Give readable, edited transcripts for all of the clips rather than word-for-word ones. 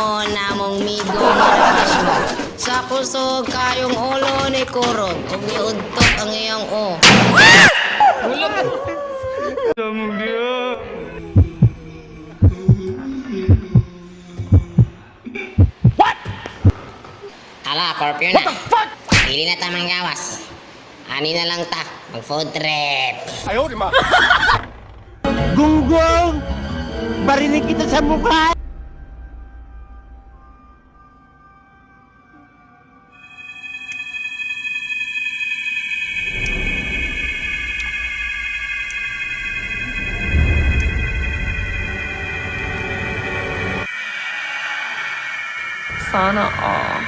maon namong migo marakas mo. Sa kusog kayong ulo ni Kurog, ug niudtot ang iyang o. Damog dia. Ala, Scorpio na. Pili na tamang gawas. Ani na lang ta, mag-food trip. Gunggong! Barinig kita sa mukha! Sana all.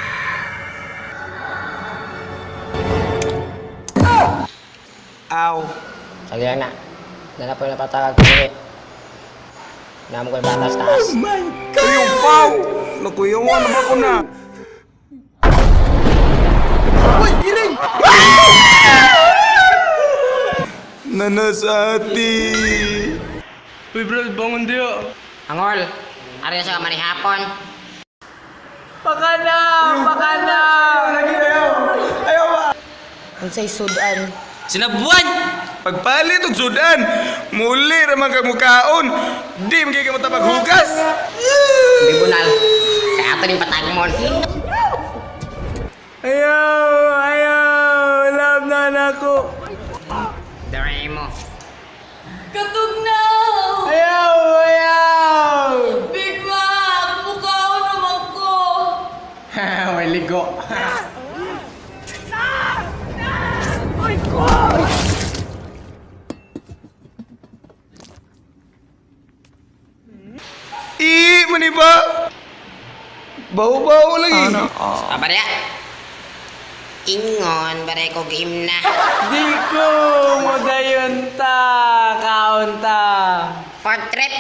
Aw. Sige lang na. Nala po yung napatagag ko ulit. Naman ko yung batas taas. Kuyong pau. Nakuyungan naman ako na. Uy, giling! Nanasati. Uy, bro, bangon dia. Angol, ari na siya manihapon. Baka na! Baka na! Ayaw ba? Unsay sudan? Sinabuan! Pagpalit og sudan, muli raman kang mukaon. Di magiging ka matapaghugas. Tribunal. Kaya ato din patagmon. Ayaw! Ayaw! Love na nako! Doremo. Katog na! Ayaw! Ayaw! Big Mac! Mukhaon naman ko! May ligo. Maniba. Bau-bau lagi. Sana all. Kabarya. Ingon, bare ko game na. Di ko modayon ta! Kaon ta! Food trip.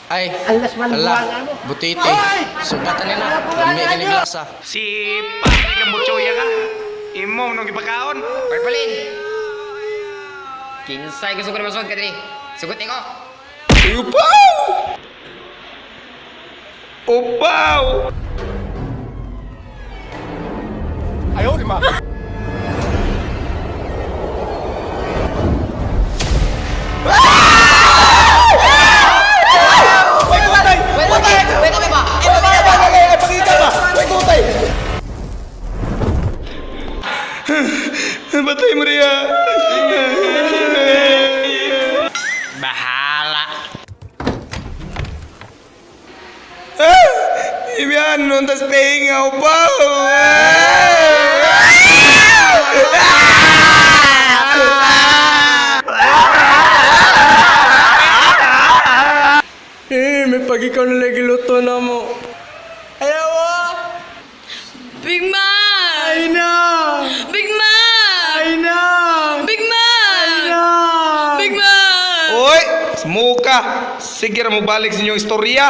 Ay, ala, butiti. Sugatan nila. Lami ka ni glasa. Si Pati Kambuchoya ka. Imo nung ipakaon. Purplein. Kinsay gusto ko na masod ka diri. Sugot ko. Upaw! Upaw! Ayaw, di ma. Wait kami ba? Batay mo riya. Bahala. Ibian nuntas tenga upaw. May pag-ikaw na lagi luto na mo. Ayaw ah! Big Mac! Ay na! Big Mac! Ay na! Big Mac! Ay na! Big Mac! Oy, semuka. Sige ra mo balik sa inyong istorya.